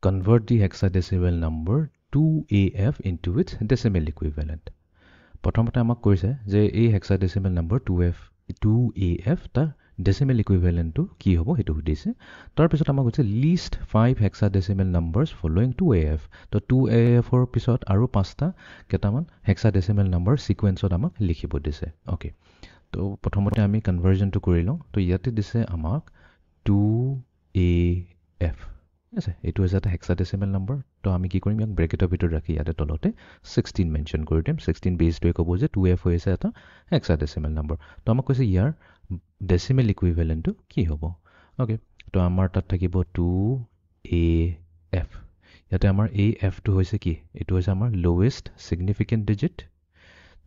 convert the hexadecimal number 2AF into its decimal equivalent. প্ৰথমতে আমাক কৈছে যে এই hexadecimal number 2AF তাৰ decimal equivalent to কি হ'ব হেতু সুধিছে তাৰ পিছত আমাক কৈছে list 5 hexadecimal numbers following 2AF তো 2AF ৰ পিছত আৰু পাঁচটা কেটামান hexadecimal number sequence ত আমাক লিখিব দিছে ওকে তো প্ৰথমতে আমি conversion to কৰি লওঁ তো ইয়াতে দিছে আমাক 2AF আছে এটো হৈছে এটা hexadecimal number তো আমি কি কৰিম ইয়াক ব্ৰেকেটৰ ভিতৰত ৰাখি ইয়াতে তলতে 16 মেনশন কৰি দিম 16 বেস টোৱে ক'ব যে 2f হৈছে এটা hexadecimal number তো আমাক কৈছে ইয়াৰ decimal equivalent to কি হ'ব ওকে তো আমাৰ তাত থাকিব 2af ইয়াতে আমাৰ af টো হৈছে কি এটো হৈছে আমাৰ lowest significant digit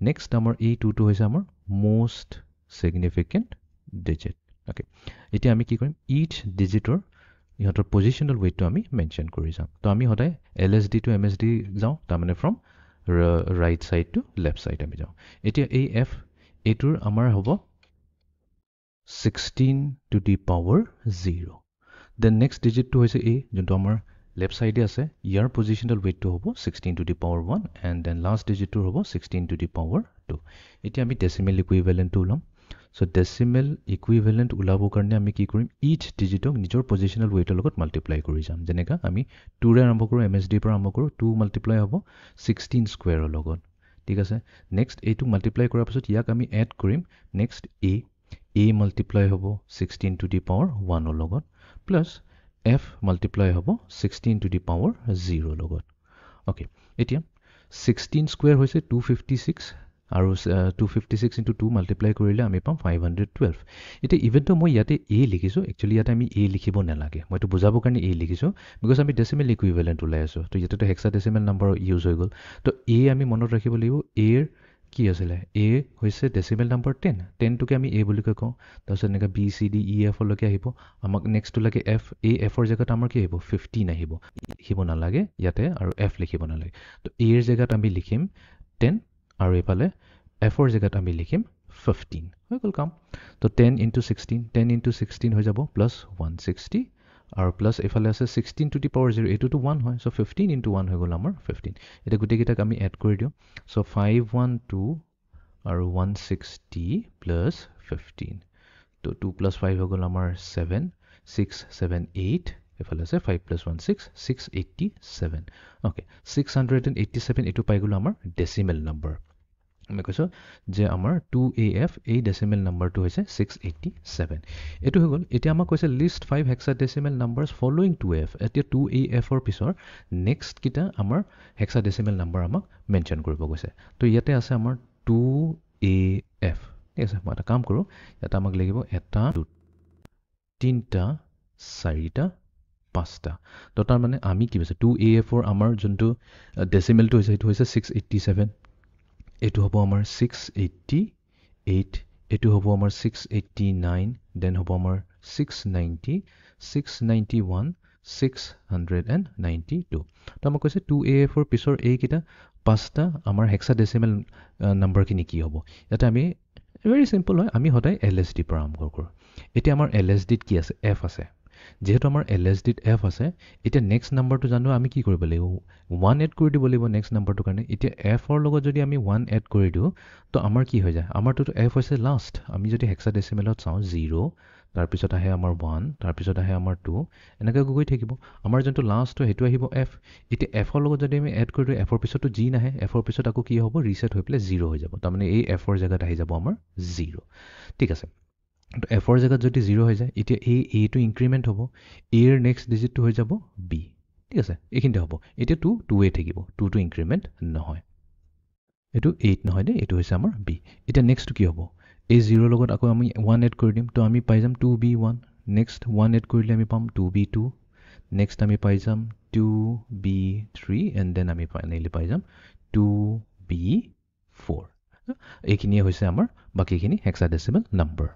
next আমাৰ a2 টো হৈছে আমাৰ most significant digit ওকে এতিয়া আমি কি কৰিম each digitor ইহঁতৰ positional weight to আমি mention কৰি যাম তো আমি হদাই LSD to MSD যাও তাৰ মানে from right side to left side আমি যাও এতিয়া এই f এটোৰ আমাৰ হ'ব 16 to the power 0 then next digit to হৈছে a যোনটো আমাৰ left side এ আছে ইয়াৰ positional weight to হ'ব 16 to the power 1 and then last digit to হ'ব 16 to the power 2 এতিয়া আমি decimal equivalent to উলাম So decimal equivalent উলাব কাৰণে আমি কি কৰিম each digitক নিজৰ positional weight লগত multiply কৰি যাম যেনেকা আমি 2 ৰে আৰম্ভ কৰো MSD পৰা আৰম্ভ কৰো 2 multiply হ'ব 16 square লগত ঠিক আছে next এইটো multiply কৰাৰ পিছত ইয়াক আমি add কৰিম next a multiply হ'ব 16 to the power 1 লগত plus f multiply হ'ব 16 to the power 0 লগত okay এতিয়া 16 square হৈছে 256 আৰু 256 into 2 multiply কৰিলে আমি পাম 512 এটা ইভেন তো মই ইয়াতে a লিখিছো একচুয়ালি ইয়াতে আমি a লিখিব নালাগে মই তো বুজাব কাৰণে a লিখিছো বিকজ আমি decimal equivalent উলাই আছো তো ইয়াতে তো hexadecimal number ইউজ হৈ গল তো a আমি মনত ৰাখিব লাগিব a এর কি আছিল a হৈছে decimal number 10 10 টোকে আমি a বুলি কওঁ তাৰছত এনেকা b c d e f লৈকে আহিব আমাক নেক্সট তো লাগে f a f ৰ জায়গাত আমাৰ কি আহিব 15 আহিব লিখিব নালাগে ইয়াতে আৰু f লিখিব নালাগে তো a এৰ জায়গাত আমি লিখিম 10 আৰু এফালে f ৰ জায়গাত আমি লিখিম 15 হৈ গল কাম তো 10 into 16 হৈ যাব plus 160 আৰু plus এফালে আছে 16 to the power 0 এটো তো 1 হয় সো 15 into 1 হৈ গল আমাৰ 15 এটা গুটে কিটাক আমি এড কৰি দিও সো 512 আৰু 160 plus 15 তো 2 plus 5 হৈ গল আমাৰ 7 678 এফালে আছে 5 plus 1 6 687 ওকে 687 এটো পাই গলো আমাৰ decimal number আমি কৈছো যে আমাৰ 2AF এই decimal number টো হৈছে 687 এটো হৈ গল এতিয়া আমাক কৈছে list 5 hexadecimal numbers following 2AF এতিয়া 2AF ৰ পিছৰ next কিটা আমাৰ hexadecimal number আমাক মেনশন কৰিব কৈছে তো ইয়াতে আছে আমাৰ 2AF ঠিক আছে মই এটা কাম কৰো এটা আমাক লাগিব এটা তিনটা চাৰিটা পাঁচটা তো তাৰ মানে আমি কি হৈছে 2AF ৰ আমাৰ যোনটো decimal টো হৈছে এটো হৈছে 687 এটো হ'ব আমাৰ 688 এটো হ'ব আমাৰ 689 দেন হ'ব আমাৰ 690 691 692 তো আমাক কৈছে 2AF ৰ পিছৰ এই কিটা পাঁচটা আমাৰ hexadecimal নাম্বাৰ কিনি কি হ'ব এটা আমি very simple হয় আমি হদাই LSD পৰা আৰম্ভ কৰো এতিয়া আমাৰ LSD ত কি আছে f আছে যেহেতু আমাৰ LSD ত f আছে এতিয়া নেক্সট নাম্বাৰটো জানো আমি কি কৰিব লাগিব 1 এড কৰি দিব লাগিব নেক্সট নাম্বাৰটো কাৰণে এতিয়া f ৰ লগত যদি আমি 1 এড কৰি দিও তো আমাৰ কি হৈ যায় আমাৰটো f হৈছে লাষ্ট আমি যদি হেক্সাডেসিমেলত চাও 0 তাৰ পিছত আহে আমাৰ 1 তাৰ পিছত আহে আমাৰ 2 এনেকৈ গৈ থাকিব আমাৰ যোনটো লাষ্ট হয় হেতু আহিব f এতিয়া f ৰ লগত যদি আমি এড কৰি দিও f ৰ পিছতটো g নাহে f ৰ পিছত আকৌ কি হ'ব ৰিসেট হৈ পেলে 0 হৈ যাব তাৰ মানে এই f ৰ জায়গাত আহি যাব আমাৰ 0 ঠিক আছে তো f ৰ জায়গাত যদি 0 হৈ যায় এতিয়া এই a টো ইনক্ৰিমেন্ট হ'ব a এর নেক্সট ডিজিট টো হৈ যাব b ঠিক আছে এইখিনতে হ'ব এতিয়া 2 এ থাকিব 2 টো ইনক্ৰিমেন্ট নহয় এটো 8 নহয় দে এটো হৈছে আমাৰ b এতিয়া নেক্সট কি হ'ব এই 0 লগত আকৌ আমি 1 এড কৰি দিম তো আমি পাই যাম 2b1 নেক্সট 1 এড কৰিলে আমি পাম 2b2 নেক্সট আমি পাই যাম 2b3 এন্ড দেন আমি ফাইনালি পাই যাম 2b4 এইখিনিয়ে হৈছে আমাৰ বাকিখিনি হেক্সাডেসিমেল নাম্বাৰ